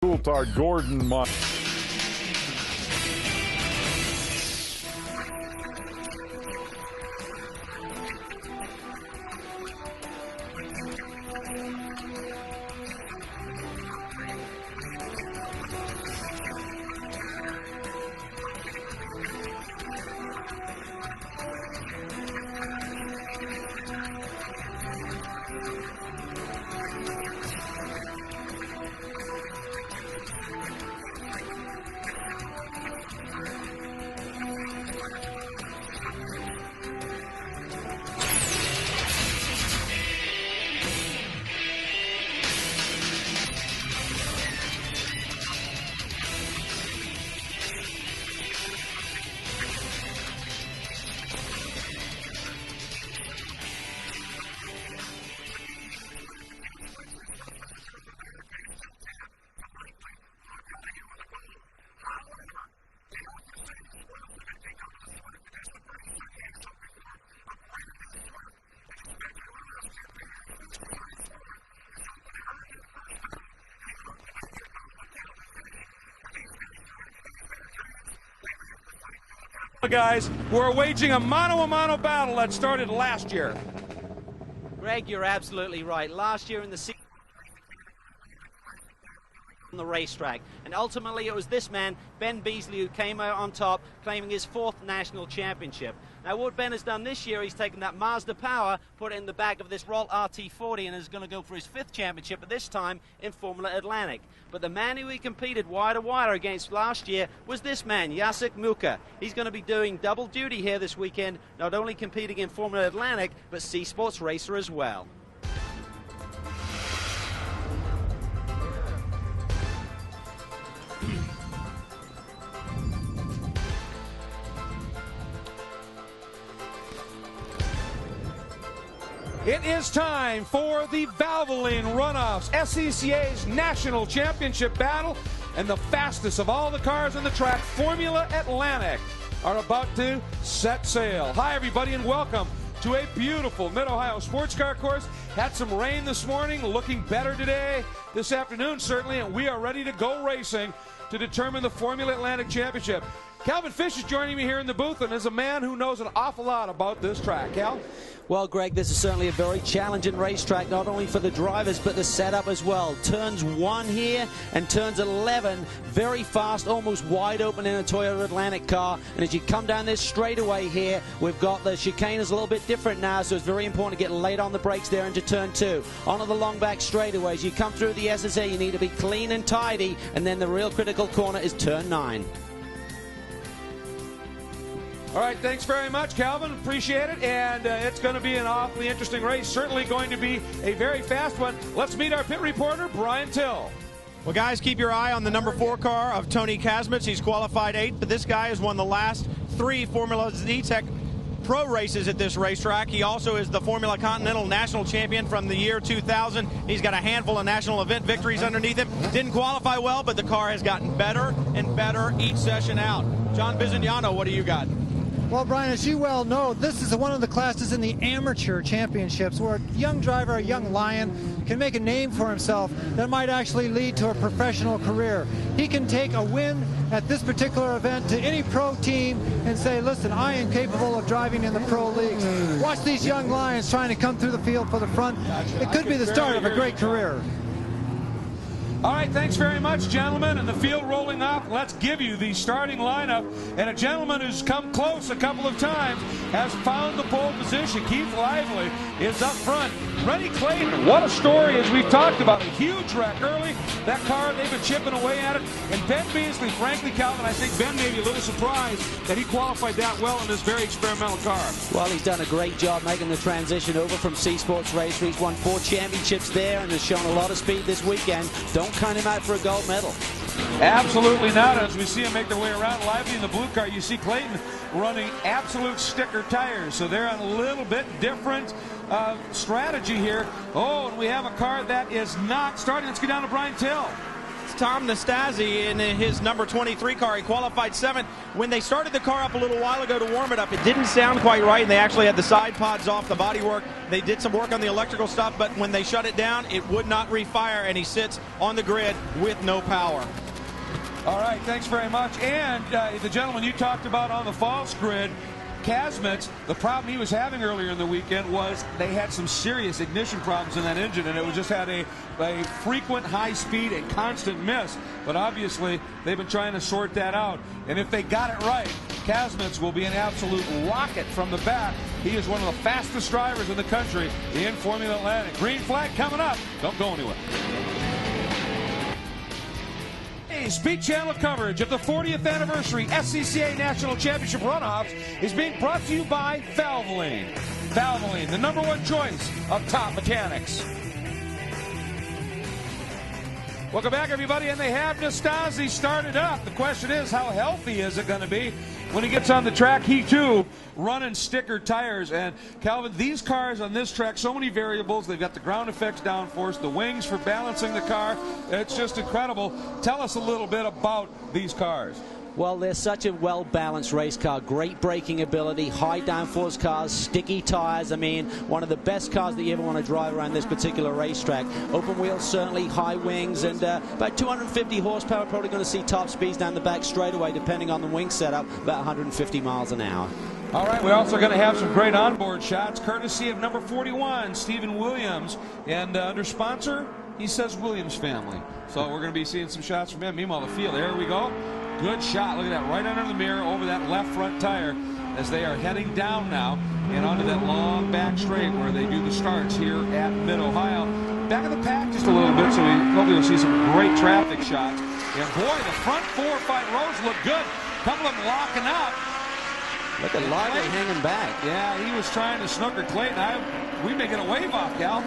Coulthard, Gordon, guys who are waging a mano-a-mano battle that started last year. Greg, you're absolutely right. Last year in the season on the racetrack, and ultimately it was this man, Ben Beasley, who came out on top, claiming his 4th national championship. Now what Ben has done this year, he's taken that Mazda Power, put it in the back of this Ralt RT40, and is going to go for his 5th championship, but this time in Formula Atlantic. But the man who he competed wire to wire against last year was this man, Jacek Mucha. He's going to be doing double duty here this weekend, not only competing in Formula Atlantic, but C Sports Racer as well. It is time for the Valvoline Runoffs, SCCA's national championship battle, and the fastest of all the cars on the track, Formula Atlantic, are about to set sail. Hi everybody and welcome to a beautiful Mid-Ohio sports car course. Had some rain this morning, looking better today, this afternoon certainly, and we are ready to go racing to determine the Formula Atlantic Championship. Calvin Fish is joining me here in the booth and is a man who knows an awful lot about this track. Cal? Well, Greg, this is certainly a very challenging racetrack, not only for the drivers, but the setup as well. Turns 1 here and turns 11, very fast, almost wide open in a Toyota Atlantic car. And as you come down this straightaway here, we've got the chicane is a little bit different now, so it's very important to get late on the brakes there into turn 2. Onto the long back straightaways. You come through the SSA, you need to be clean and tidy, and then the real critical corner is turn 9. All right, thanks very much, Calvin. Appreciate it. And it's going to be an awfully interesting race. Certainly going to be a very fast one. Let's meet our pit reporter, Brian Till. Well, guys, keep your eye on the number 4 car of Tony Kazmits. He's qualified 8th, but this guy has won the last 3 Formula Z-Tech Pro races at this racetrack. He also is the Formula Continental National Champion from the year 2000. He's got a handful of national event victories underneath him. Didn't qualify well, but the car has gotten better and better each session out. John Bizignano, what do you got? Well, Brian, as you well know, this is one of the classes in the amateur championships where a young driver, a young lion, can make a name for himself that might actually lead to a professional career. He can take a win at this particular event to any pro team and say, listen, I am capable of driving in the pro leagues. Watch these young lions trying to come through the field for the front. It could be the start of a great career. All right, thanks very much, gentlemen. And the field rolling off, let's give you the starting lineup. And a gentleman who's come close a couple of times has found the pole position. Keith Lively is up front. Rennie Clayton, what a story, as we've talked about. A huge wreck early. That car, they've been chipping away at it. And Ben Beasley, frankly, Calvin, I think Ben may be a little surprised that he qualified that well in this very experimental car. Well, he's done a great job making the transition over from C Sports Racer. He's won 4 championships there and has shown a lot of speed this weekend. Don't count him out for a gold medal. Absolutely not. As we see him make their way around, Lively in the blue car, you see Clayton running absolute sticker tires. So they're on a little bit different strategy here. Oh, and we have a car that is not starting. Let's get down to Brian Till. Tom Nastasi in his number 23 car. He qualified 7th. When they started the car up a little while ago to warm it up, it didn't sound quite right, and they actually had the side pods off, the body work. They did some work on the electrical stuff, but when they shut it down, it would not refire, and he sits on the grid with no power. All right, thanks very much. And the gentleman you talked about on the false grid, Kasmets, the problem he was having earlier in the weekend was they had some serious ignition problems in that engine, and it was just had a frequent high speed and constant miss. But obviously, they've been trying to sort that out. And if they got it right, Kasmets will be an absolute rocket from the back. He is one of the fastest drivers in the country in Formula Atlantic. Green flag coming up. Don't go anywhere. Speed Channel coverage of the 40th anniversary SCCA National Championship Runoffs is being brought to you by Valvoline. Valvoline, the #1 choice of top mechanics. Welcome back, everybody, and they have Nastasi started up. The question is, how healthy is it going to be when he gets on the track? He, too, running sticker tires. And, Calvin, these cars on this track, so many variables. They've got the ground effects downforce, the wings for balancing the car. It's just incredible. Tell us a little bit about these cars. Well, they're such a well-balanced race car. Great braking ability, high downforce cars, sticky tires. I mean, one of the best cars that you ever want to drive around this particular racetrack. Open wheels, certainly, high wings, and about 250 horsepower. Probably going to see top speeds down the back straightaway, depending on the wing setup, about 150 miles an hour. All right, we're also going to have some great onboard shots, courtesy of number 41, Stephen Williams. And under sponsor, he says Williams family. So we're going to be seeing some shots from him. Meanwhile, the field, there we go. Good shot. Look at that, right under the mirror over that left front tire as they are heading down now and onto that long back straight where they do the starts here at Mid-Ohio. Back of the pack just a little bit, so we hopefully will see some great traffic shots. And boy, the front 4 or 5 rows look good. A couple of them locking up. Look at Lively hanging back. Yeah, he was trying to snooker Clayton. We may get a wave off, Cal.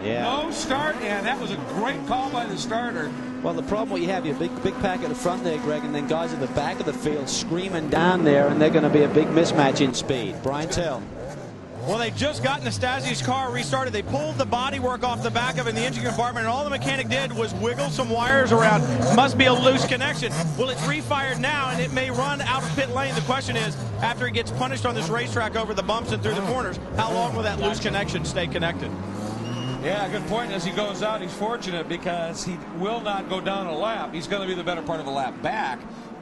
Yeah. No start, and that was a great call by the starter. Well, the problem what you have, your big pack at the front there, Greg, and then guys at the back of the field screaming down there, and they're going to be a big mismatch in speed. Brian Tell. Well, they just got Nastasi's car restarted. They pulled the bodywork off the back of it in the engine compartment, and all the mechanic did was wiggle some wires around. Must be a loose connection. Well, it's refired now, and it may run out of pit lane. The question is, after he gets punished on this racetrack over the bumps and through the corners, how long will that loose connection stay connected? Yeah, good point. As he goes out, he's fortunate because he will not go down a lap. He's going to be the better part of a lap back.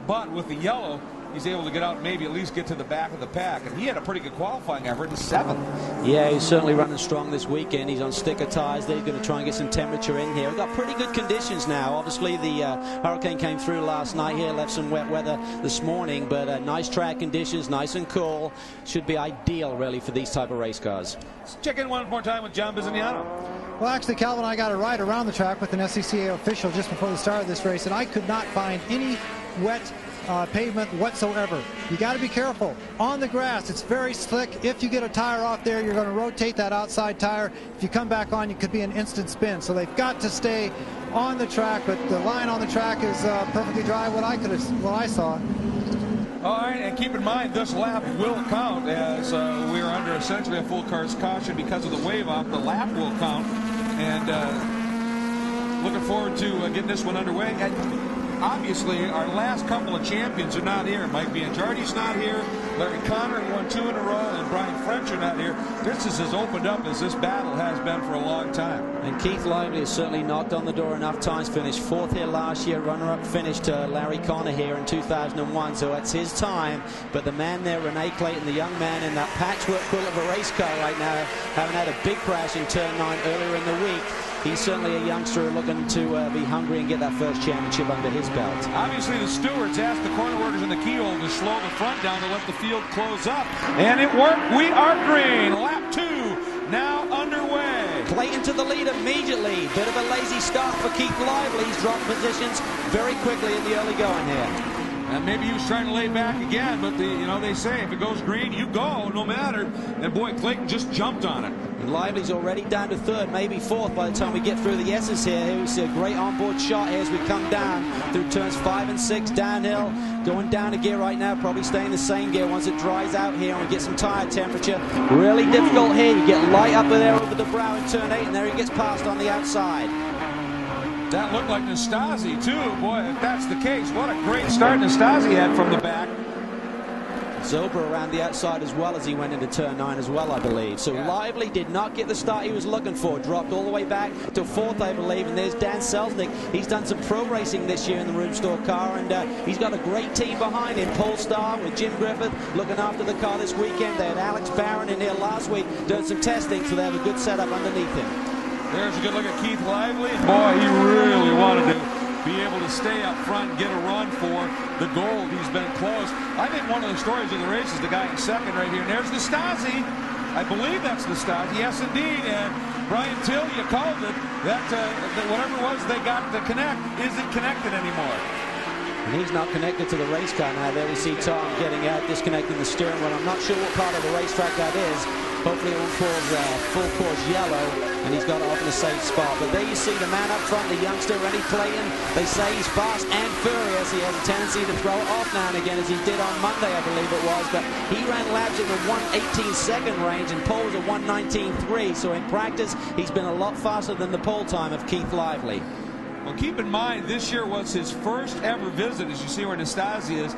But with the yellow, he's able to get out and maybe at least get to the back of the pack. And he had a pretty good qualifying effort. He's 7th. Yeah, he's certainly running strong this weekend. He's on sticker tires. They're going to try and get some temperature in here. We've got pretty good conditions now. Obviously, the hurricane came through last night here, left some wet weather this morning. But nice track conditions, nice and cool. Should be ideal, really, for these type of race cars. Let's check in one more time with John Bizignano. Well, actually, Calvin and I got a ride around the track with an SCCA official just before the start of this race, and I could not find any wet pavement whatsoever. You got to be careful. On the grass, it's very slick. If you get a tire off there, you're going to rotate that outside tire. If you come back on, it could be an instant spin. So they've got to stay on the track, but the line on the track is perfectly dry, what I saw. All right, and keep in mind, this lap will count as we are under essentially a full car's caution because of the wave off. The lap will count, and looking forward to getting this one underway. And obviously, our last couple of champions are not here. Mike Bianchardi's not here. Larry Connor won 2 in a row, and Brian French are not here. This is as opened up as this battle has been for a long time. And Keith Lively has certainly knocked on the door enough times. Finished 4th here last year. Runner-up finished Larry Connor here in 2001, so it's his time. But the man there, Renee Clayton, the young man in that patchwork quilt of a race car right now, having had a big crash in turn 9 earlier in the week. He's certainly a youngster looking to be hungry and get that first championship under his belt. Obviously, the stewards asked the corner workers in the keyhole to slow the front down to let the field close up. And it worked. We are green. Lap 2 now underway. Clayton to the lead immediately. Bit of a lazy start for Keith Lively. He's dropped positions very quickly in the early going here. And maybe he was trying to lay back again, but they say if it goes green, you go, no matter. And boy, Clayton just jumped on it. And Lively's already down to 3rd, maybe 4th by the time we get through the S's here. It was a great onboard shot here as we come down through turns 5 and 6 downhill. Going down a gear right now, probably staying the same gear once it dries out here and we get some tire temperature. Really difficult here. You get light up there over the brow in turn 8, and there he gets past on the outside. That looked like Nastasi, too. Boy, if that's the case, what a great start Nastasi had from the back. Zober around the outside as well as he went into turn 9 as well, I believe. So yeah. Lively did not get the start he was looking for. Dropped all the way back to 4th, I believe. And there's Dan Selznick. He's done some pro racing this year in the room store car, and he's got a great team behind him. Polestar with Jim Griffith looking after the car this weekend. They had Alex Barron in here last week doing some testing, so they have a good setup underneath him. There's a good look at Keith Lively. Boy, he really wanted to be able to stay up front and get a run for the gold. He's been close. I think one of the stories of the race is the guy in second right here. And there's Nastasi. I believe that's Nastasi. Yes, indeed. And Brian Till, you called it. That whatever it was they got to connect isn't connected anymore. And he's not connected to the race car now. There we see Tom getting out, disconnecting the steering wheel. I'm not sure what part of the racetrack that is. Hopefully it won't cause full course yellow, and he's got it off in a safe spot. But there you see the man up front, the youngster, Rennie Clayton. They say he's fast and furious. He has a tendency to throw it off now and again, as he did on Monday, I believe it was. But he ran laps in the 1:18.2 range, and pole was a 1:19.3. So in practice, he's been a lot faster than the pole time of Keith Lively. Well, keep in mind, this year was his first ever visit, as you see where Nastasi is,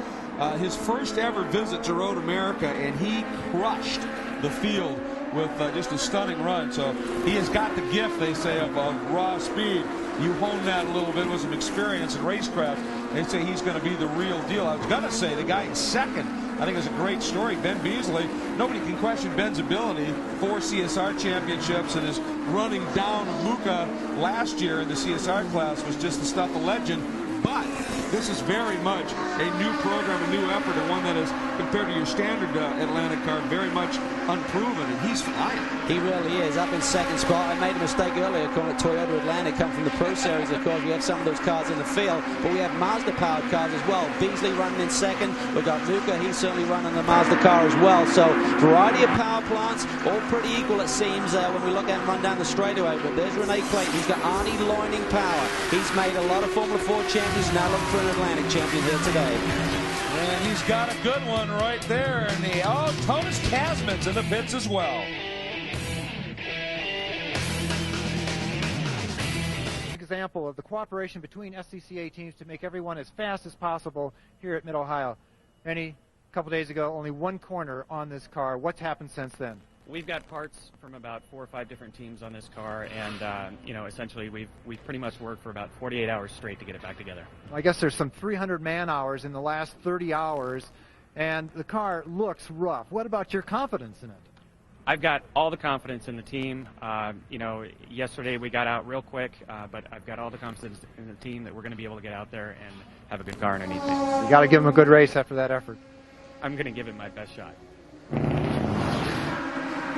his first ever visit to Road America, and he crushed the field with just a stunning run. So he has got the gift, they say, of raw speed. You hone that a little bit with some experience in racecraft. They say he's going to be the real deal. I was going to say the guy in second, I think is a great story. Ben Beasley, nobody can question Ben's ability. 4 CSR championships, and his running down of Luca last year in the CSR class was just the stuff of legend. But this is very much a new program, a new effort, and one that is, compared to your standard Atlantic car, very much unproven, and he's flying. He really is. Up in second spot. I made a mistake earlier calling it Toyota Atlantic, come from the Pro Series, of course. We have some of those cars in the field, but we have Mazda-powered cars as well. Beasley running in second. We've got Luca. He's certainly running the Mazda car as well. So, variety of power plants, all pretty equal, it seems, when we look at him run down the straightaway. But there's Renee Clayton. He's got Arnie Loining power. He's made a lot of Formula 4 champions, now looking for an Atlantic champion here today. And he's got a good one right there. And Tonis Kazman's in the pits as well. Example of the cooperation between SCCA teams to make everyone as fast as possible here at Mid-Ohio. Rennie, a couple days ago, only one corner on this car. What's happened since then? We've got parts from about 4 or 5 different teams on this car, and you know, essentially we've pretty much worked for about 48 hours straight to get it back together. I guess there's some 300 man-hours in the last 30 hours, and the car looks rough. What about your confidence in it? I've got all the confidence in the team. You know, yesterday we got out real quick, but I've got all the confidence in the team that we're going to be able to get out there and have a good car underneath me. You got to give him a good race after that effort. I'm going to give it my best shot.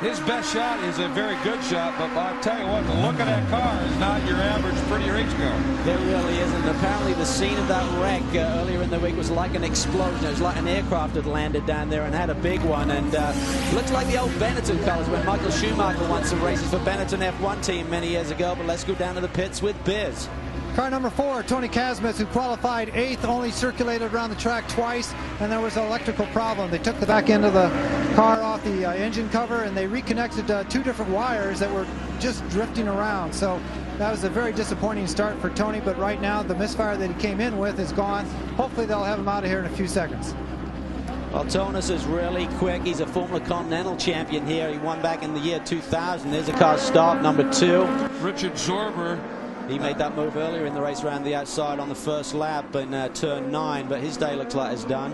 His best shot is a very good shot, but I'll tell you what, the look of that car is not your average pretty race car. There really isn't. Apparently the scene of that wreck earlier in the week was like an explosion. It was like an aircraft had landed down there and had a big one. And looks like the old Benetton colours when Michael Schumacher won some races for Benetton F1 team many years ago. But let's go down to the pits with Biz. Car number 4, Tony Kazmets, who qualified 8th, only circulated around the track twice, and there was an electrical problem. They took the back end of the car off the engine cover, and they reconnected 2 different wires that were just drifting around. So that was a very disappointing start for Tony, but right now the misfire that he came in with is gone. Hopefully they'll have him out of here in a few seconds. Well, Tonis is really quick. He's a Formula Continental champion here. He won back in the year 2000. There's a car start, number 2. Richard Zorber. He made that move earlier in the race around the outside on the first lap in turn 9, but his day looks like it's done.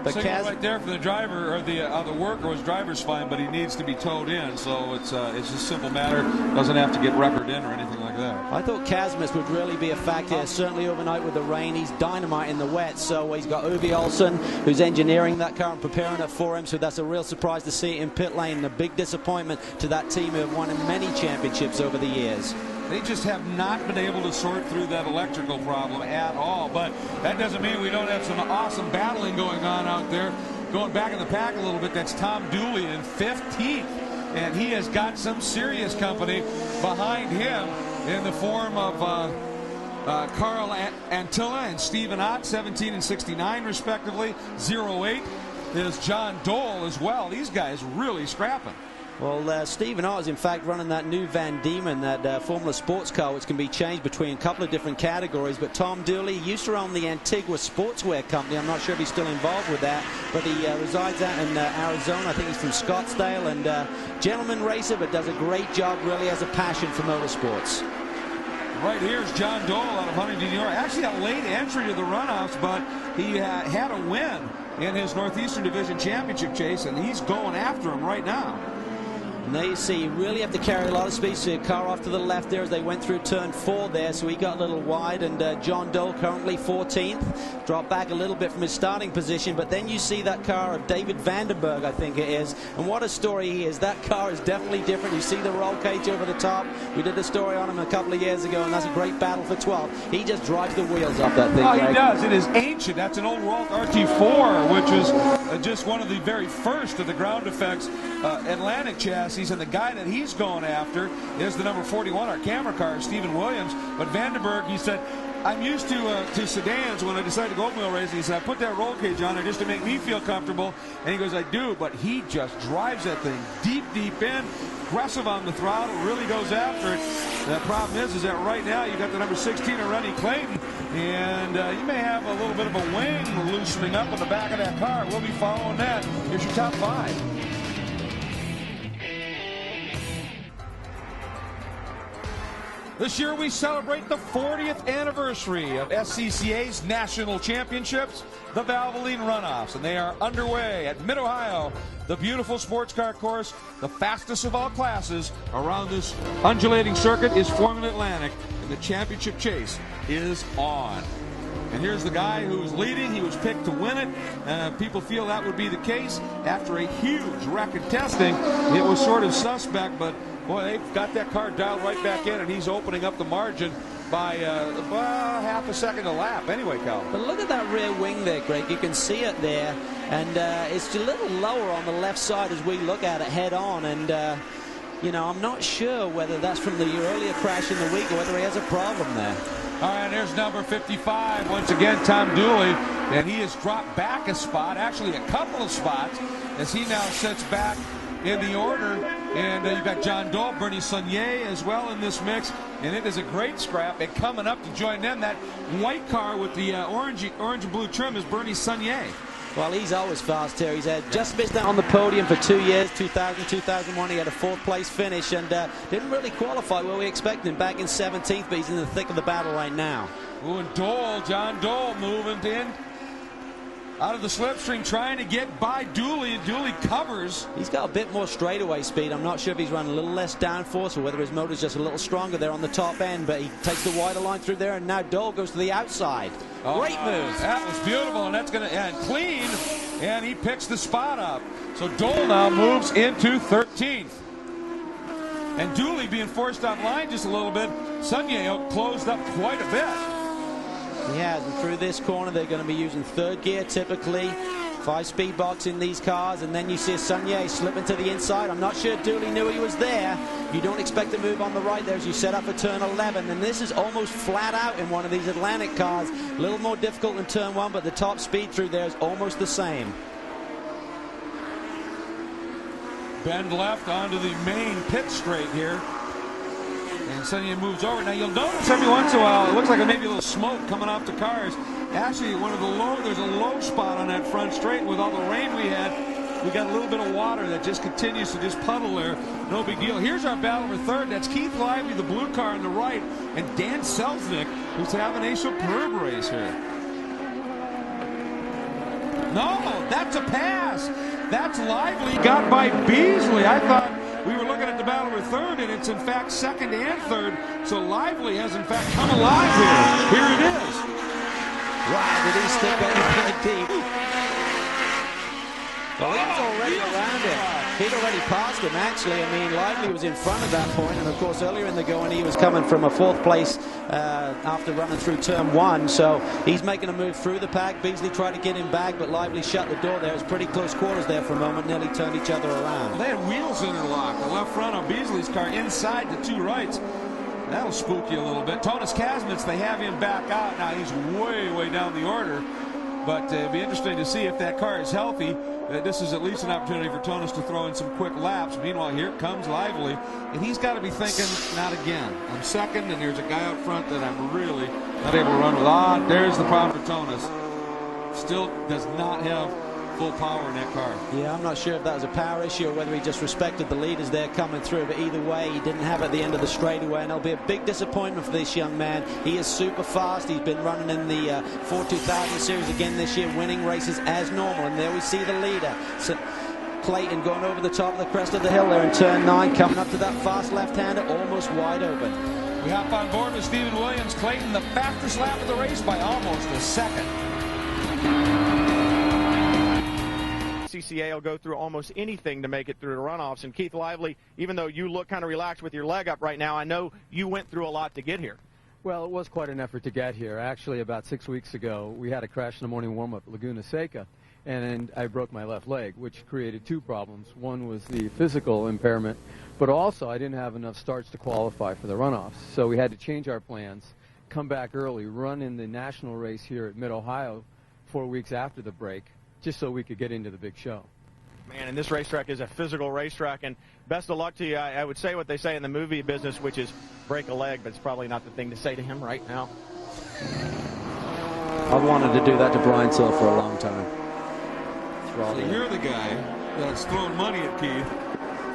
But Signal right there for the driver, or the worker was driver's fine, but he needs to be towed in, so it's a simple matter. Doesn't have to get record in or anything like that. I thought Kazmets would really be a factor, certainly overnight with the rain. He's dynamite in the wet, so he's got Uwe Olsen, who's engineering that car and preparing it for him, so that's a real surprise to see it in pit lane, and a big disappointment to that team who have won many championships over the years. They just have not been able to sort through that electrical problem at all. But that doesn't mean we don't have some awesome battling going on out there. Going back in the pack a little bit, that's Tom Dooley in 15th. And he has got some serious company behind him in the form of Carl Antilla and Stephen Ott, 17 and 69 respectively. 08 is John Dole as well. These guys really scrapping. Well, Stephen Ott is in fact running that new Van Diemen, that Formula Sports car, which can be changed between a couple of different categories. But Tom Dooley used to run the Antigua Sportswear Company. I'm not sure if he's still involved with that, but he resides out in Arizona. I think he's from Scottsdale, and gentleman racer, but does a great job, really has a passion for motorsports. Right here's John Dole out of Huntington, New York. Actually a late entry to the runoffs, but he had a win in his Northeastern Division Championship chase, and he's going after him right now. And there you see, you really have to carry a lot of speed. So your car off to the left there as they went through turn 4 there, so he got a little wide. And John Dole currently 14th, dropped back a little bit from his starting position. But then you see that car of David Vandenberg, I think it is. And what a story he is. That car is definitely different. You see the roll cage over the top. We did a story on him a couple of years ago, and that's a great battle for 12. He just drives the wheels off that thing. Oh, he does. It is ancient. That's an old Ralt RT4, which is just one of the very first of the ground effects Atlantic chassis. And the guy that he's going after is the number 41, our camera car, Stephen Williams. But Vandenberg, he said, I'm used to sedans. When I decided to go open wheel racing, he said, I put that roll cage on there just to make me feel comfortable. And he goes, I do, but he just drives that thing deep in, aggressive on the throttle, really goes after it. The problem is that right now you got the number 16 of Rennie Clayton, and you may have a little bit of a wing loosening up on the back of that car. We'll be following that. Here's your top 5. This year we celebrate the 40th anniversary of SCCA's National Championships, the Valvoline Runoffs, and they are underway at Mid-Ohio, the beautiful sports car course, the fastest of all classes around this undulating circuit is Formula Atlantic, and the championship chase is on. And here's the guy who's leading. He was picked to win it. People feel that would be the case. After a huge wreck in testing, it was sort of suspect, but boy, they've got that car dialed right back in, and he's opening up the margin by half a second a lap. Anyway, Cal. But look at that rear wing there, Greg. You can see it there, and it's a little lower on the left side as we look at it head on. And you know, I'm not sure whether that's from the earlier crash in the week or whether he has a problem there. All right, there's number 55, once again, Tom Dooley, and he has dropped back a spot, actually a couple of spots, as he now sits back in the order. And you've got John Dole, Bernie Saunier as well in this mix, and it is a great scrap. And coming up to join them, that white car with the orange and blue trim is Bernie Saunier. Well, he's always fast here. He's had just missed out on the podium for 2 years, 2000, 2001. He had a 4th place finish and didn't really qualify where we expected him back in 17th, but he's in the thick of the battle right now. Ooh, and Dole, John Dole moving in out of the slipstream, trying to get by Dooley, and Dooley covers. He's got a bit more straightaway speed. I'm not sure if he's running a little less downforce or whether his motor's just a little stronger there on the top end, but he takes the wider line through there, and now Dole goes to the outside. Great move. That was beautiful, and that's going to end clean, and he picks the spot up. So Dole now moves into 13th. And Dooley being forced online just a little bit. Saunier closed up quite a bit. He has, and through this corner they're going to be using 3rd gear typically. 5-speed box in these cars, and then you see Saunier slipping to the inside. I'm not sure Dooley knew he was there. You don't expect to move on the right there as you set up for turn 11, and this is almost flat out in one of these Atlantic cars. A little more difficult in turn 1, but the top speed through there is almost the same. Bend left onto the main pit straight here. And Saunier moves over. Now you'll notice every once in a while it looks like maybe a little smoke coming off the cars. Actually, there's a low spot on that front straight. With all the rain we had, we got a little bit of water that just continues to just puddle there. No big deal. Here's our battle for 3rd. That's Keith Lively, the blue car on the right, and Dan Selznick, who's having a superb race here. No, that's a pass. That's Lively. Got by Beasley. I thought we were looking at the battle for 3rd, and it's in fact 2nd and 3rd. So Lively has in fact come alive here. Here it is. Wow, did he stick that deep? Well, he was already around him. He'd already passed him, actually. I mean, Lively was in front at that point, and of course, earlier in the going, he was coming from a 4th place after running through turn 1. So he's making a move through the pack. Beasley tried to get him back, but Lively shut the door there. It was pretty close quarters there for a moment, nearly turned each other around. They had wheels interlocked. The left front on Beasley's car inside the 2 rights. That'll spook you a little bit. Tonis Kazmits, they have him back out. Now he's way down the order. But it'd be interesting to see if that car is healthy. This is at least an opportunity for Tonis to throw in some quick laps. Meanwhile, here comes Lively, and he's got to be thinking, not again. I'm second, and there's a guy out front that I'm really not able to run with. There's the problem for Tonis. Still does not have full power in that car. Yeah, I'm not sure if that was a power issue or whether he just respected the leaders there coming through, but either way, he didn't have it at the end of the straightaway, and it'll be a big disappointment for this young man. He is super fast. He's been running in the Ford 2000 series again this year, winning races as normal, and there we see the leader. So Clayton going over the top of the crest of the hill there in turn 9, coming up to that fast left-hander, almost wide open. We hop on board with Stephen Williams. Clayton, the fastest lap of the race by almost a second. CCA will go through almost anything to make it through the runoffs. And Keith Lively, even though you look kind of relaxed with your leg up right now, I know you went through a lot to get here. Well, it was quite an effort to get here. Actually, about 6 weeks ago, we had a crash in the morning warm-up at Laguna Seca, and I broke my left leg, which created two problems. One was the physical impairment, but also I didn't have enough starts to qualify for the runoffs. So we had to change our plans, come back early, run in the national race here at Mid-Ohio 4 weeks after the break, just so we could get into the big show. Man, and this racetrack is a physical racetrack, and best of luck to you. I would say what they say in the movie business, which is break a leg, but it's probably not the thing to say to him right now. I've wanted to do that to Brian Till for a long time. So you're the guy that's throwing money at Keith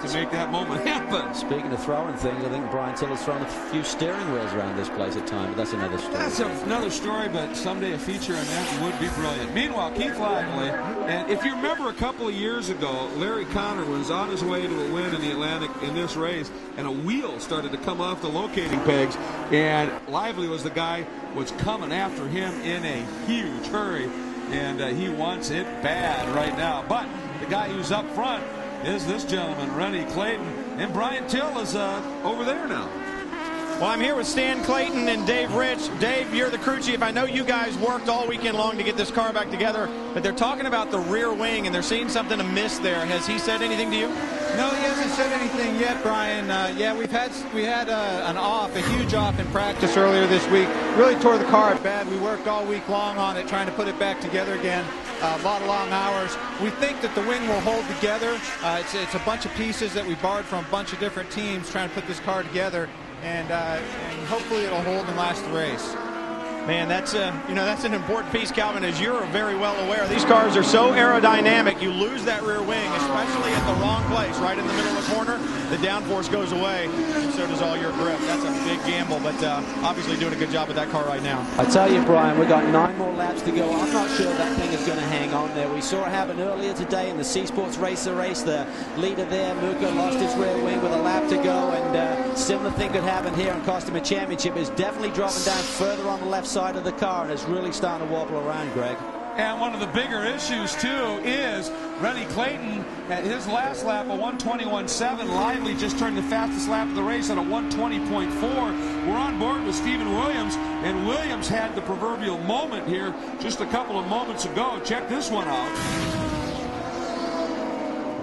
to make that moment happen. Speaking of throwing things, I think Brian Till has thrown a few steering wheels around this place at times, but that's another story. That's another story, but someday a feature on that would be brilliant. Meanwhile, Keith Lively, and if you remember a couple of years ago, Larry Connor was on his way to a win in the Atlantic in this race, and a wheel started to come off the locating pegs, and Lively was the guy was coming after him in a huge hurry, and he wants it bad right now. But the guy who's up front is this gentleman, Rennie Clayton, and Brian Till is over there now. Well, I'm here with Stan Clayton and Dave Rich. Dave, you're the crew chief. I know you guys worked all weekend long to get this car back together, but they're talking about the rear wing, and they're seeing something amiss there. Has he said anything to you? No, he hasn't said anything yet, Brian. Yeah, we had a huge off in practice earlier this week. Really tore the car up bad. We worked all week long on it, trying to put it back together again. A lot of long hours. We think that the wing will hold together. It's a bunch of pieces that we borrowed from a bunch of different teams trying to put this car together, and hopefully it'll hold and last the race. Man, that's an important piece, Calvin, as you're very well aware. These cars are so aerodynamic, you lose that rear wing, especially at the wrong place, right in the middle of the corner. The downforce goes away, and so does all your grip. That's a big gamble, but obviously doing a good job with that car right now. I tell you, Brian, we've got 9 more laps to go. I'm not sure that thing is going to hang on there. We saw it happen earlier today in the C Sports Racer race. The leader there, Muka, lost his rear wing with a lap to go, and similar thing could happen here and cost him a championship. It's definitely dropping down further on the left side of the car, and it's really starting to wobble around, Greg. And one of the bigger issues, too, is Rennie Clayton at his last lap, a 1:21.7. Lively just turned the fastest lap of the race at a 1:20.4. We're on board with Stephen Williams, and Williams had the proverbial moment here just a couple of moments ago. Check this one out.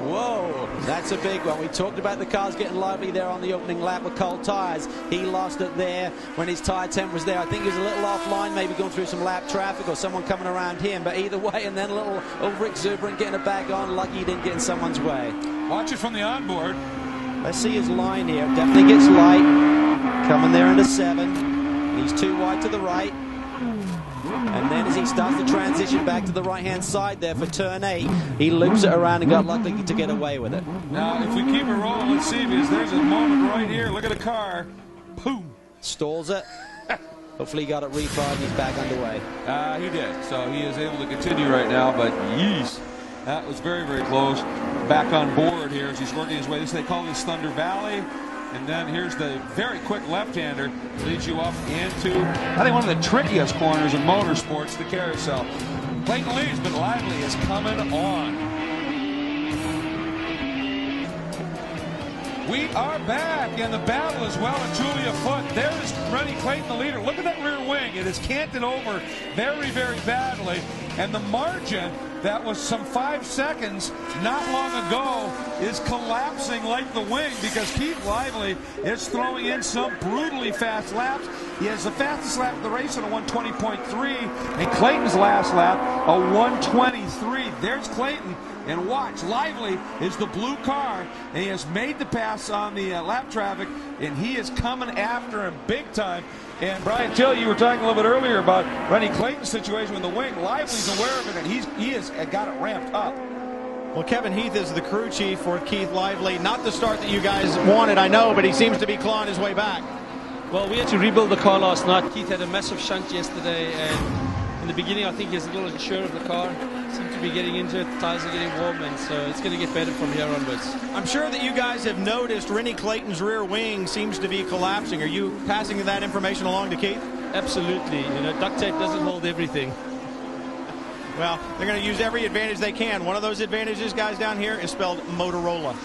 Whoa, that's a big one. We talked about the cars getting lively there on the opening lap with cold tires. He lost it there when his tire temp was there. I think he was a little offline, maybe going through some lap traffic or someone coming around him. But either way, and then a little overexuberant getting it back on. Lucky he didn't get in someone's way. Watch it from the onboard. Let's see his line here. Definitely gets light. Coming there into 7. He's too wide to the right. And then as he starts to transition back to the right-hand side there for turn 8, he loops it around and got lucky to get away with it. Now, if we keep it rolling, let's see, because there's a moment right here. Look at the car. Boom. Stalls it. Hopefully he got it refired and he's back underway. He did. So he is able to continue right now, but yeesh. That was very, very close. Back on board here as he's working his way. They call this Thunder Valley. And then here's the very quick left-hander. Leads you up into, I think, one of the trickiest corners in motorsports, the carousel. Clayton leads, but Lively is coming on. We are back, and the battle is well and truly afoot. There's Rennie Clayton, the leader. Look at that rear wing. It is canted over very, very badly. And the margin that was some 5 seconds not long ago is collapsing like the wing because Keith Lively is throwing in some brutally fast laps. He has the fastest lap of the race at a 1:20.3, and Clayton's last lap a 1:23. There's Clayton, and watch, Lively is the blue car, and he has made the pass on the lap traffic, and he is coming after him big time. And Brian Till, you were talking a little bit earlier about Rennie Clayton's situation with the wing. Lively's aware of it, and he has got it ramped up. Well, Kevin Heath is the crew chief for Keith Lively. Not the start that you guys wanted, I know, but he seems to be clawing his way back. Well, we had to rebuild the car last night. Keith had a massive shunt yesterday, and in the beginning I think he was a little unsure of the car. Seemed to be getting into it, the tires are getting warm, and so it's going to get better from here onwards. I'm sure that you guys have noticed Rennie Clayton's rear wing seems to be collapsing. Are you passing that information along to Keith? Absolutely. You know, duct tape doesn't hold everything. Well, they're going to use every advantage they can. One of those advantages, guys, down here is spelled Motorola.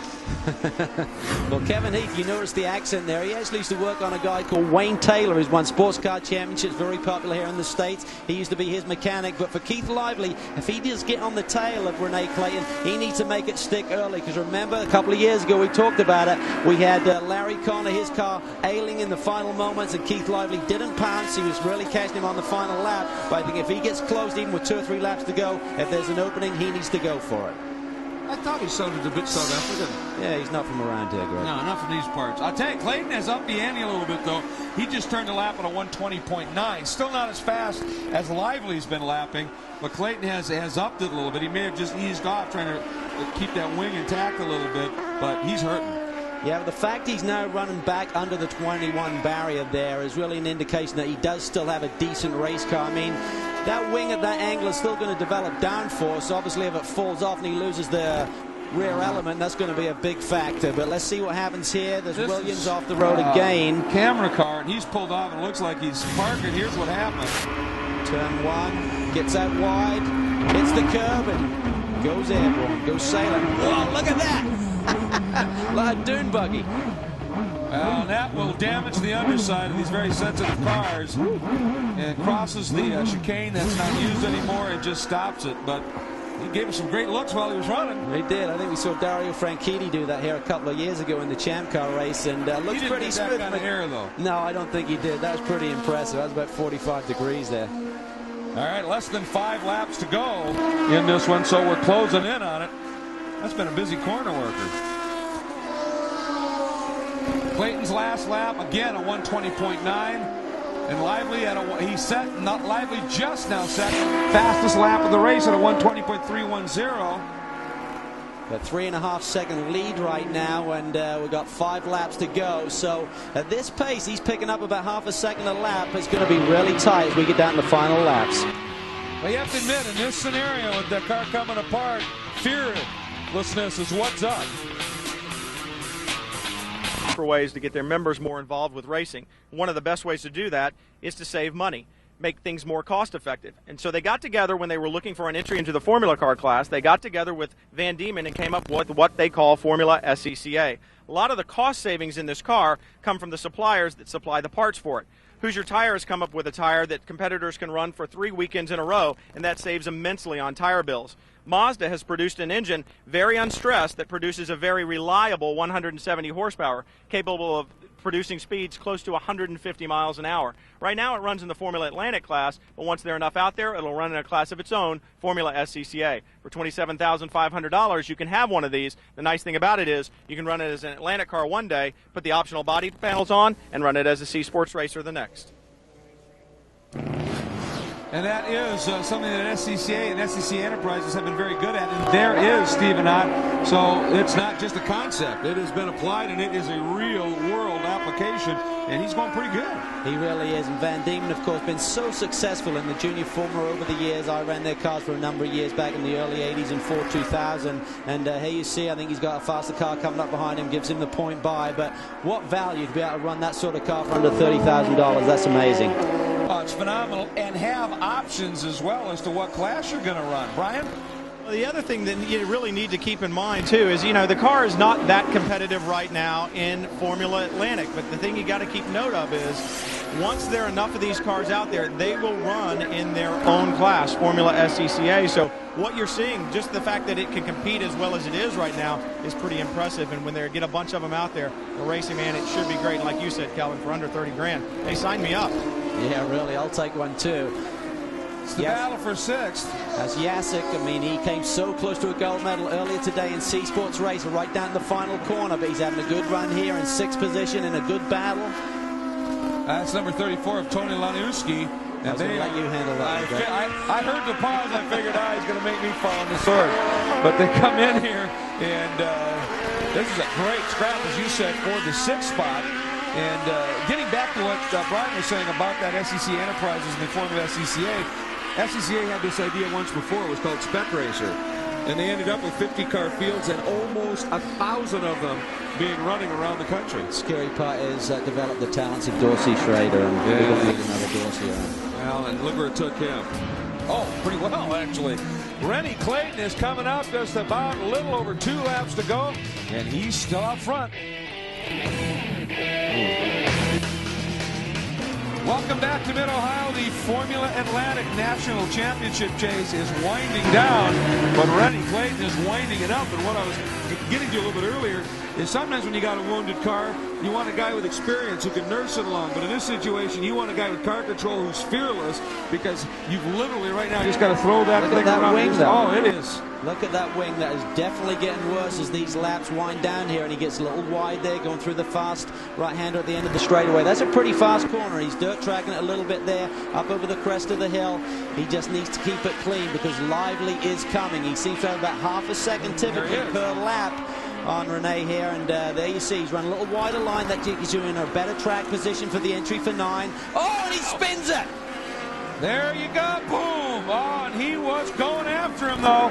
Well, Kevin Heath, you notice the accent there. He actually used to work on a guy called Wayne Taylor, who's won sports car championships, very popular here in the States. He used to be his mechanic. But for Keith Lively, if he does get on the tail of Rennie Clayton, he needs to make it stick early. Because remember, a couple of years ago, we talked about it. We had Larry Connor, his car, ailing in the final moments, and Keith Lively didn't pounce. He was really catching him on the final lap. But I think if he gets close, even with 2 or 3 laps to go, if there's an opening, he needs to go for it. I thought he sounded a bit South African. Yeah, he's not from around here, Greg. No, not from these parts. I'll tell you, Clayton has upped the ante a little bit, though. He just turned the lap at a 1:20.9. Still not as fast as Lively's been lapping, but Clayton has upped it a little bit. He may have just eased off, trying to keep that wing intact a little bit, but he's hurting. Yeah, but the fact he's now running back under the 21 barrier there is really an indication that he does still have a decent race car. I mean, that wing at that angle is still going to develop downforce. Obviously, if it falls off and he loses the rear element, that's going to be a big factor. But let's see what happens here. There's Williams off the road again. Camera car, and he's pulled off, and it looks like he's parking. Here's what happened. Turn 1, gets out wide, hits the curb, and goes airborne, goes sailing. Whoa, look at that! Like a dune buggy. Well, that will damage the underside of these very sensitive cars. And it crosses the chicane that's not used anymore. It just stops it. But he gave him some great looks while he was running. He did. I think we saw Dario Franchitti do that here a couple of years ago in the Champ Car race, and looks pretty smooth. He didn't get that kind of air, though. No, I don't think he did. That was pretty impressive. That was about 45 degrees there. All right, less than 5 laps to go in this one, so we're closing in on it. That's been a busy corner worker. Clayton's last lap, again, a 1:20.9. And Lively Lively just now set fastest lap of the race at a 1:20.310. A 3.5 second lead right now, and we've got 5 laps to go. So at this pace, he's picking up about half a second a lap. It's going to be really tight as we get down to the final laps. Well, you have to admit, in this scenario, with the car coming apart, fearlessness is what's up. For ways to get their members more involved with racing. One of the best ways to do that is to save money, make things more cost effective. And so they got together when they were looking for an entry into the Formula Car class. They got together with Van Diemen and came up with what they call Formula SCCA. A lot of the cost savings in this car come from the suppliers that supply the parts for it. Hoosier Tire has come up with a tire that competitors can run for 3 weekends in a row, and that saves immensely on tire bills. Mazda has produced an engine very unstressed that produces a very reliable 170 horsepower, capable of producing speeds close to 150 miles an hour. Right now it runs in the Formula Atlantic class, but once there are enough out there, it'll run in a class of its own, Formula SCCA. For $27,500, you can have one of these. The nice thing about it is you can run it as an Atlantic car one day, put the optional body panels on, and run it as a C Sports racer the next. And that is something that SCCA and SCCA Enterprises have been very good at. And there is Stephen Ott. So it's not just a concept. It has been applied, and it is a real-world application. And he's going pretty good. He really is. And Van Diemen, of course, been so successful in the junior formula over the years. I ran their cars for a number of years back in the early 80s and Ford 2000. And here you see, I think he's got a faster car coming up behind him, gives him the point by. But what value to be able to run that sort of car for under $30,000. That's amazing. Oh, it's phenomenal, and have options as well as to what class you're going to run. Brian? Well, the other thing that you really need to keep in mind, too, is, the car is not that competitive right now in Formula Atlantic. But the thing you got to keep note of is once there are enough of these cars out there, they will run in their own class, Formula SCCA. So what you're seeing, just the fact that it can compete as well as it is right now, is pretty impressive. And when they get a bunch of them out there, the racing, man, it should be great. And like you said, Calvin, for under 30 grand, they signed me up. Yeah, really, I'll take one too. It's the battle for sixth. As Jacek, I mean, he came so close to a gold medal earlier today in C Sports Racer, right down to the final corner, but he's having a good run here in sixth position in a good battle. That's number 34 of Tony Lanuski. And they let you handle that. I heard the pause. I figured, he's going to make me fall on the sword. But they come in here, and this is a great scrap, as you said, for the sixth spot. And getting back to what Brian was saying about that SCCA Enterprises and the Formula SCCA, SCCA had this idea once before. It was called Spec Racer. And they ended up with 50-car fields and almost 1,000 of them being running around the country. The scary part is develop the talents of Dorsey Schrader, and we don't need another Dorsey around. Well, and look where it took him. Oh, pretty well, actually. Rennie Clayton is coming out just about a little over 2 laps to go, and he's still out front. Welcome back to Mid-Ohio. The Formula Atlantic National Championship chase is winding down, but Rennie Clayton is winding it up. And what I was getting to a little bit earlier is sometimes when you got a wounded car, you want a guy with experience who can nurse it along. But in this situation, you want a guy with car control who's fearless, because you've literally right now just got to throw that thing around. Wing, though. Oh, it is. Look at that wing. That is definitely getting worse as these laps wind down here, and he gets a little wide there, going through the fast right-hander at the end of the straightaway. That's a pretty fast corner. He's dirt tracking it a little bit there, up over the crest of the hill. He just needs to keep it clean, because Lively is coming. He seems to have about half a second typically per lap on Renee here, and there you see he's run a little wider line. That gets you in a better track position for the entry for 9. Oh, and he spins it! There you go, boom! Oh, and he was going after him, though.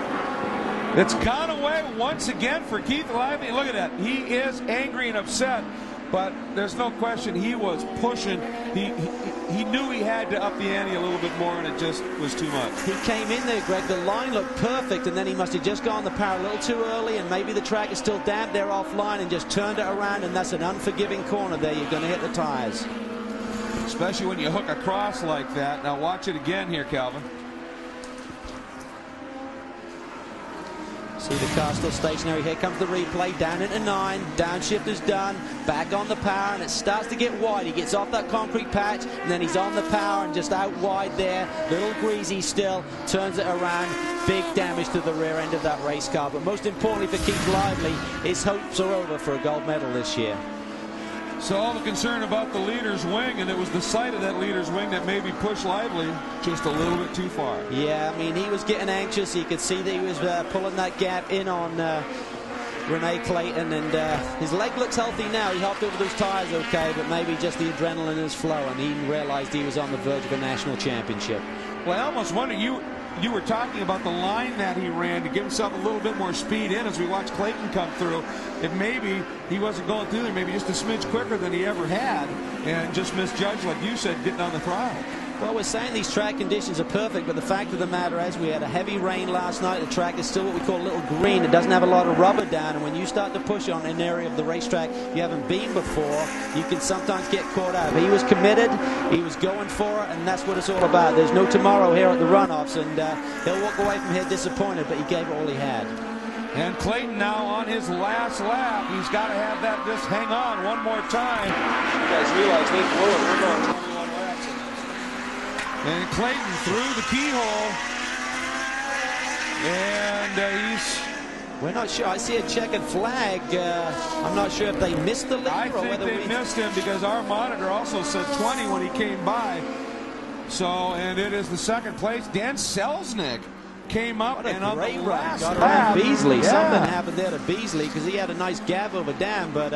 It's gone away once again for Keith Lively. Look at that. He is angry and upset, but there's no question he was pushing. He knew he had to up the ante a little bit more, and it just was too much. He came in there, Greg. The line looked perfect, and then he must have just gone the power a little too early, and maybe the track is still damp there offline, and just turned it around, and that's an unforgiving corner there. You're going to hit the tires. Especially when you hook across like that. Now watch it again here, Calvin. See the car still stationary. Here comes the replay. Down into 9. Downshift is done. Back on the power, and it starts to get wide. He gets off that concrete patch, and then he's on the power and just out wide there. Little greasy still. Turns it around. Big damage to the rear end of that race car. But most importantly for Keith Lively, his hopes are over for a gold medal this year. So all the concern about the leader's wing, and it was the sight of that leader's wing that maybe pushed Lively just a little bit too far. Yeah, I mean, he was getting anxious. You could see that he was pulling that gap in on Renee Clayton, and his leg looks healthy now. He hopped over those tires okay, but maybe just the adrenaline is flowing. He realized he was on the verge of a national championship. Well, I almost wonder, you were talking about the line that he ran to give himself a little bit more speed in as we watched Clayton come through. If maybe he wasn't going through there, maybe just a smidge quicker than he ever had, and just misjudged, like you said, getting on the throttle. Well, we're saying these track conditions are perfect, but the fact of the matter is we had a heavy rain last night. The track is still what we call a little green. It doesn't have a lot of rubber down, and when you start to push on an area of the racetrack you haven't been before, you can sometimes get caught out. But he was committed, he was going for it, and that's what it's all about. There's no tomorrow here at the Runoffs, and he'll walk away from here disappointed, but he gave it all he had. And Clayton now on his last lap. He's got to have that just hang on one more time. You guys realize they blew it. We're going 21 laps in this. And Clayton through the keyhole. And we're not sure. I see a checkered flag. I'm not sure if they missed the leader I or think whether they missed him, because our monitor also said 20 when he came by. So, and it is the second place. Dan Selznick came up, and on the last got lap, around Beasley. Yeah. Something happened there to Beasley, because he had a nice gap over Dan, but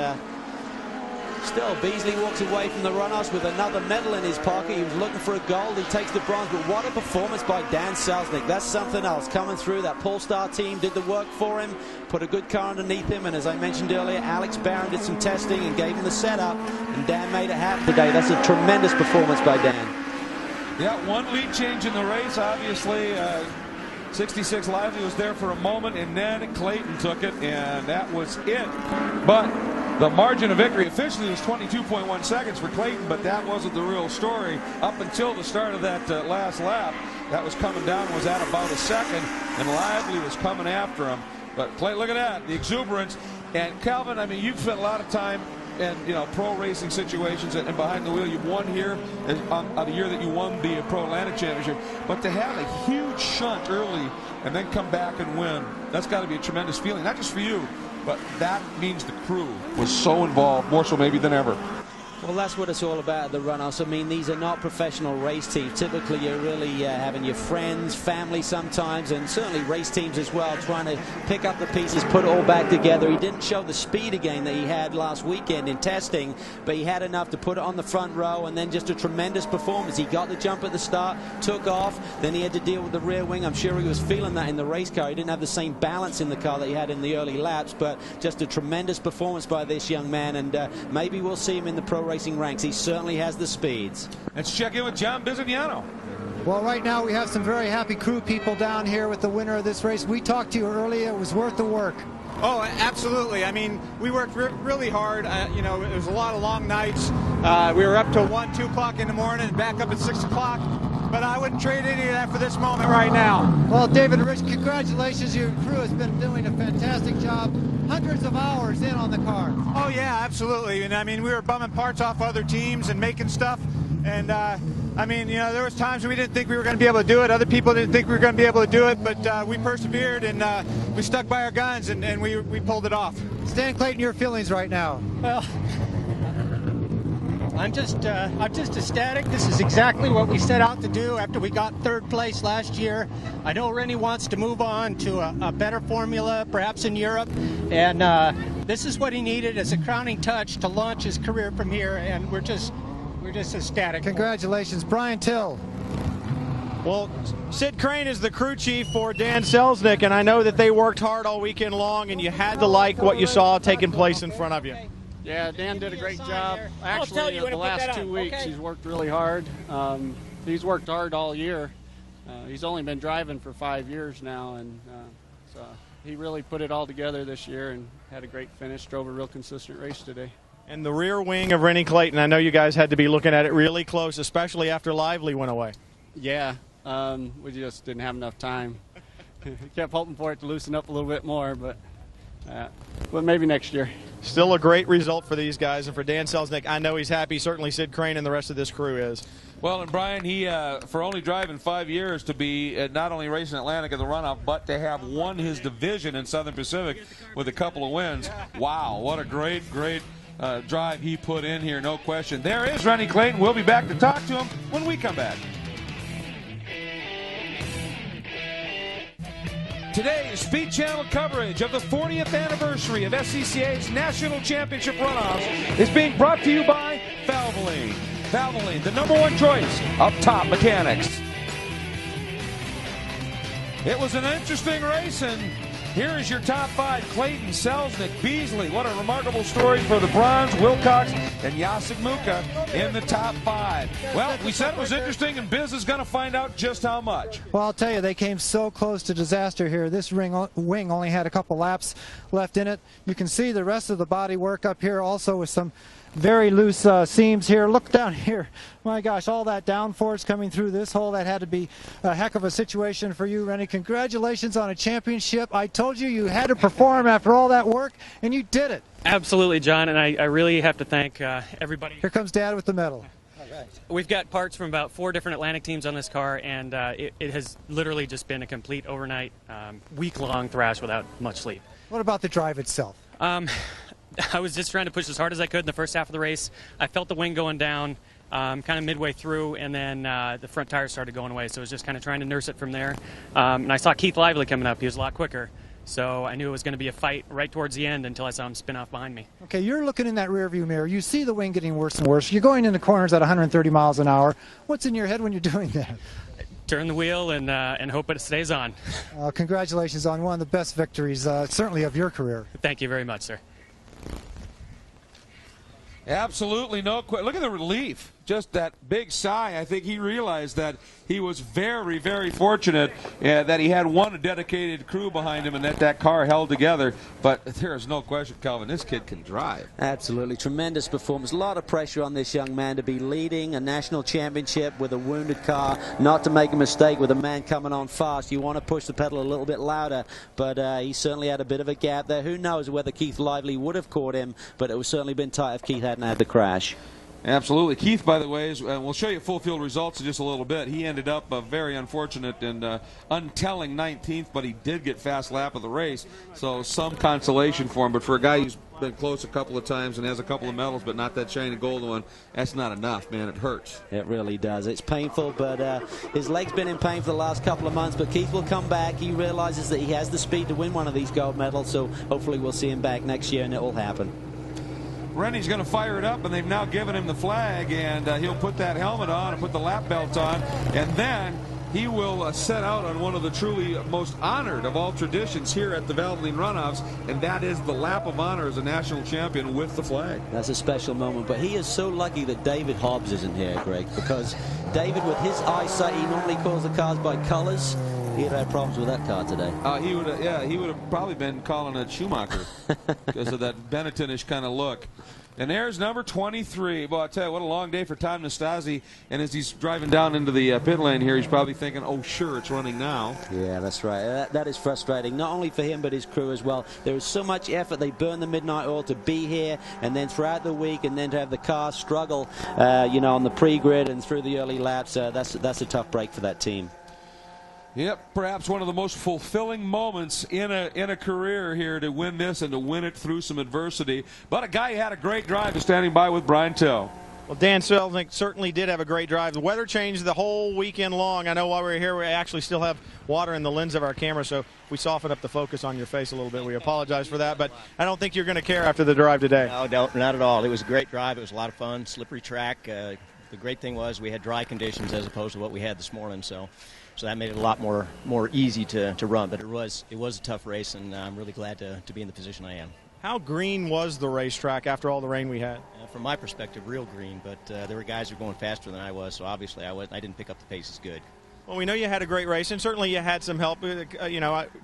still Beasley walks away from the Runoffs with another medal in his pocket. He was looking for a gold. He takes the bronze, but what a performance by Dan Selznick. That's something else coming through. That Polestar team did the work for him, put a good car underneath him, and as I mentioned earlier, Alex Barron did some testing and gave him the setup, and Dan made it happen today. That's a tremendous performance by Dan. Yeah, one lead change in the race, obviously. 66 Lively was there for a moment, and then Clayton took it, and that was it. But the margin of victory officially was 22.1 seconds for Clayton, but that wasn't the real story up until the start of that last lap. That was coming down, was at about a second, and Lively was coming after him. But Clayton, look at that, the exuberance. And Calvin, I mean, you've spent a lot of time in pro racing situations and behind the wheel. You've won here on the year that you won the Pro Atlantic Championship. But to have a huge shunt early and then come back and win, that's got to be a tremendous feeling, not just for you, but that means the crew was so involved, more so maybe than ever. Well, that's what it's all about at the Runoffs. I mean, these are not professional race teams. Typically, you're really having your friends, family sometimes, and certainly race teams as well, trying to pick up the pieces, put it all back together. He didn't show the speed again that he had last weekend in testing, but he had enough to put it on the front row, and then just a tremendous performance. He got the jump at the start, took off, then he had to deal with the rear wing. I'm sure he was feeling that in the race car. He didn't have the same balance in the car that he had in the early laps, but just a tremendous performance by this young man, and maybe we'll see him in the pro racing ranks. He certainly has the speeds. Let's check in with John Bizignano. Well, right now we have some very happy crew people down here with the winner of this race. We talked to you earlier. It was worth the work. Oh, absolutely. I mean, we worked really hard. It was a lot of long nights. We were up till 1, 2 o'clock in the morning and back up at 6 o'clock. But I wouldn't trade any of that for this moment right now. Well, David and Rich, congratulations. Your crew has been doing a fantastic job. Hundreds of hours in on the car. Oh, yeah, absolutely. And, I mean, we were bumming parts off other teams and making stuff. And, I mean, there was times we didn't think we were going to be able to do it. Other people didn't think we were going to be able to do it. But we persevered, and we stuck by our guns, and we pulled it off. Stan Clayton, your feelings right now? Well, I'm just ecstatic. This is exactly what we set out to do after we got third place last year. I know Rennie wants to move on to a better formula, perhaps in Europe, and this is what he needed as a crowning touch to launch his career from here. And we're just ecstatic. Congratulations, Brian Till. Well, Sid Crane is the crew chief for Dan Selznick, and I know that they worked hard all weekend long, and you had to like what you saw taking place in front of you. Yeah, Dan did a great job. Actually, the last 2 weeks, he's worked really hard. He's worked hard all year. He's only been driving for 5 years now, and so he really put it all together this year and had a great finish, drove a real consistent race today. And the rear wing of Rennie Clayton, I know you guys had to be looking at it really close, especially after Lively went away. Yeah, we just didn't have enough time. Kept hoping for it to loosen up a little bit more, but maybe next year. Still a great result for these guys, and for Dan Selznick, I know he's happy. Certainly Sid Crane and the rest of this crew is. Well, and Brian, he for only driving 5 years to be not only racing Atlantic in the runoff, but to have won his division in Southern Pacific with a couple of wins. Wow, what a great drive he put in here, no question. There is Rennie Clayton. We'll be back to talk to him when we come back. Today's Speed Channel coverage of the 40th anniversary of SCCA's National Championship Runoffs is being brought to you by Valvoline. Valvoline, the #1 choice of top mechanics. It was an interesting race, and here is your top 5. Clayton, Selznick, Beasley. What a remarkable story for the bronze. Wilcox and Jacek Muka in the top 5. Well, we said it was interesting, and Biz is going to find out just how much. Well, I'll tell you, they came so close to disaster here. This wing only had a couple laps left in it. You can see the rest of the body work up here also with some very loose seams here. Look down here. My gosh, all that downforce coming through this hole. That had to be a heck of a situation for you, Rennie. Congratulations on a championship. I told you had to perform after all that work, and you did it. Absolutely, John, and I really have to thank everybody. Here comes Dad with the medal. We've got parts from about 4 different Atlantic teams on this car, and it has literally just been a complete overnight, week-long thrash without much sleep. What about the drive itself? I was just trying to push as hard as I could in the first half of the race. I felt the wing going down kind of midway through, and then the front tires started going away, so I was just kind of trying to nurse it from there. And I saw Keith Lively coming up. He was a lot quicker, so I knew it was going to be a fight right towards the end until I saw him spin off behind me. Okay, you're looking in that rearview mirror. You see the wing getting worse and worse. You're going into corners at 130 miles an hour. What's in your head when you're doing that? Turn the wheel and hope it stays on. Congratulations on one of the best victories, certainly of your career. Thank you very much, sir. Absolutely no question. Look at the relief. just that big sigh. I think he realized that he was very, very fortunate that he had one dedicated crew behind him and that car held together. But there is no question, Calvin, this kid can drive. Absolutely. Tremendous performance. A lot of pressure on this young man to be leading a national championship with a wounded car, not to make a mistake with a man coming on fast. You want to push the pedal a little bit louder, but he certainly had a bit of a gap there. Who knows whether Keith Lively would have caught him, but it would certainly been tight if Keith hadn't had the crash. Absolutely. Keith, by the way, we'll show you full field results in just a little bit. He ended up very unfortunate and untelling 19th, but he did get fast lap of the race, so some consolation for him. But for a guy who's been close a couple of times and has a couple of medals, but not that shiny gold one, that's not enough, man. It hurts. It really does. It's painful, but his leg's been in pain for the last couple of months, but Keith will come back. He realizes that he has the speed to win one of these gold medals, so hopefully we'll see him back next year, and it will happen. Rennie's going to fire it up, and they've now given him the flag, and he'll put that helmet on and put the lap belt on, and then he will set out on one of the truly most honored of all traditions here at the Valvoline Runoffs, and that is the lap of honor as a national champion with the flag. That's a special moment, but he is so lucky that David Hobbs isn't here, Greg, because David, with his eyesight, he normally calls the cars by colors. He'd have had problems with that car today. He would have probably been calling it Schumacher because of that Benetton-ish kind of look. And there's number 23. Boy, I tell you, what a long day for Tom Nastasi. And as he's driving down into the pit lane here, he's probably thinking, oh, sure, it's running now. Yeah, that's right. That is frustrating, not only for him but his crew as well. There is so much effort. They burn the midnight oil to be here, and then throughout the week, and then to have the car struggle, on the pre-grid and through the early laps. That's a tough break for that team. Yep, perhaps one of the most fulfilling moments in a career here to win this and to win it through some adversity. But a guy who had a great drive is standing by with Brian Till. Well, Dan Selznick certainly did have a great drive. The weather changed the whole weekend long. I know while we were here, we actually still have water in the lens of our camera, so we softened up the focus on your face a little bit. We apologize for that, but I don't think you're going to care after the drive today. No, not at all. It was a great drive. It was a lot of fun, slippery track. The great thing was we had dry conditions as opposed to what we had this morning, so that made it a lot more easy to run. But it was a tough race, and I'm really glad to be in the position I am. How green was the racetrack after all the rain we had? From my perspective, real green, but there were guys who were going faster than I was, so obviously I didn't pick up the pace as good. Well, we know you had a great race, and certainly you had some help,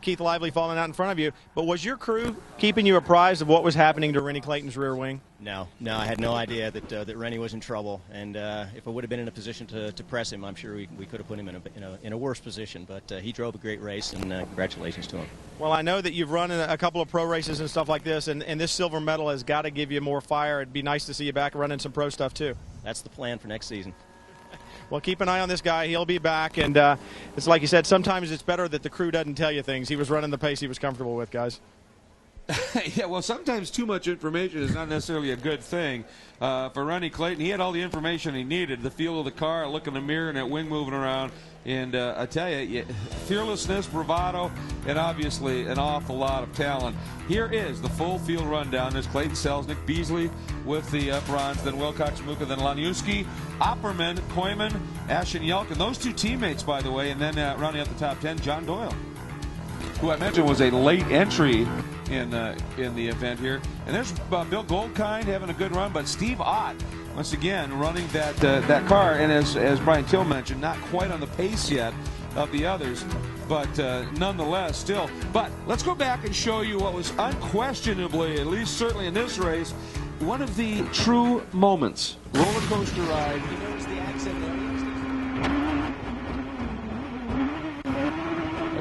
Keith Lively falling out in front of you. But was your crew keeping you apprised of what was happening to Rennie Clayton's rear wing? No, I had no idea that Rennie was in trouble, and if I would have been in a position to press him, I'm sure we could have put him in a worse position. But he drove a great race, and congratulations to him. Well, I know that you've run in a couple of pro races and stuff like this, and this silver medal has got to give you more fire. It'd be nice to see you back running some pro stuff too. That's the plan for next season. Well, keep an eye on this guy. He'll be back, and it's like you said, sometimes it's better that the crew doesn't tell you things. He was running the pace he was comfortable with, guys. Yeah, well, sometimes too much information is not necessarily a good thing. For Rennie Clayton, he had all the information he needed, the feel of the car, look in the mirror, and that wing moving around. And I tell you, fearlessness, bravado, and obviously an awful lot of talent. Here is the full field rundown. There's Clayton Selznick, Beasley with the bronze, then Wilcox Muka, then Laniuski, Opperman, Koyman, Ashen Yelk, and those two teammates, by the way, and then rounding out the top 10, John Doyle, who I mentioned was a late entry in the event here. And there's Bill Goldkind having a good run, but Steve Ott, once again, running that car, and as Brian Till mentioned, not quite on the pace yet of the others, but nonetheless, still. But let's go back and show you what was unquestionably, at least certainly in this race, one of the true moments. Roller coaster ride. He knows the accent there.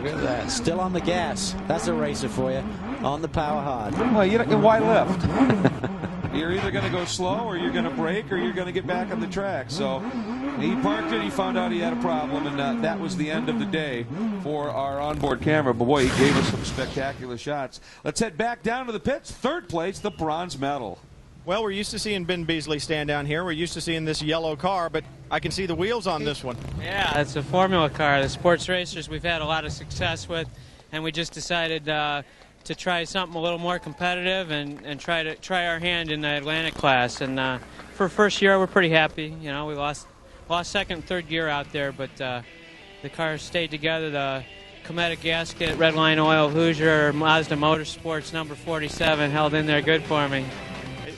Look at that. Still on the gas. That's a racer for you. On the power hard. Well, why lift? You're either going to go slow, or you're going to brake, or you're going to get back on the track. So he parked it. He found out he had a problem, and that was the end of the day for our onboard camera. But boy, he gave us some spectacular shots. Let's head back down to the pits. Third place, the bronze medal. Well, we're used to seeing Ben Beasley stand down here. We're used to seeing this yellow car, but I can see the wheels on this one. Yeah, it's a formula car. The sports racers we've had a lot of success with, and we just decided to try something a little more competitive and try our hand in the Atlantic class. And for first year, we're pretty happy. You know, we lost second and third gear out there, but the cars stayed together. The Cometa gasket, Redline Oil, Hoosier, Mazda Motorsports, number 47, held in there good for me.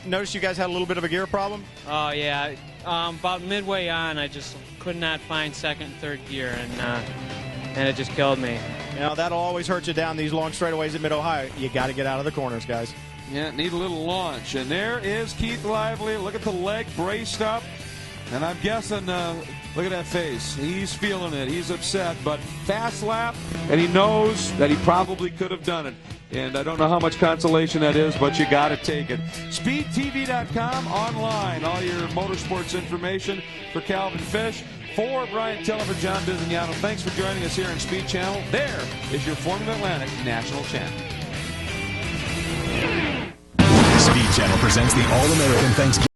noticed you guys had a little bit of a gear problem? Oh, yeah. About midway on, I just could not find second and third gear, and it just killed me. You know, that'll always hurt you down these long straightaways at Mid-Ohio. You got to get out of the corners, guys. Yeah, need a little launch. And there is Keith Lively. Look at the leg braced up. And I'm guessing, look at that face. He's feeling it. He's upset. But fast lap, and he knows that he probably could have done it. And I don't know how much consolation that is, but you got to take it. SpeedTV.com, online. All your motorsports information for Calvin Fish. For Brian Teller, for John Bizignano, thanks for joining us here on Speed Channel. There is your Formula Atlantic National Champion. Speed Channel presents the All-American Thanksgiving.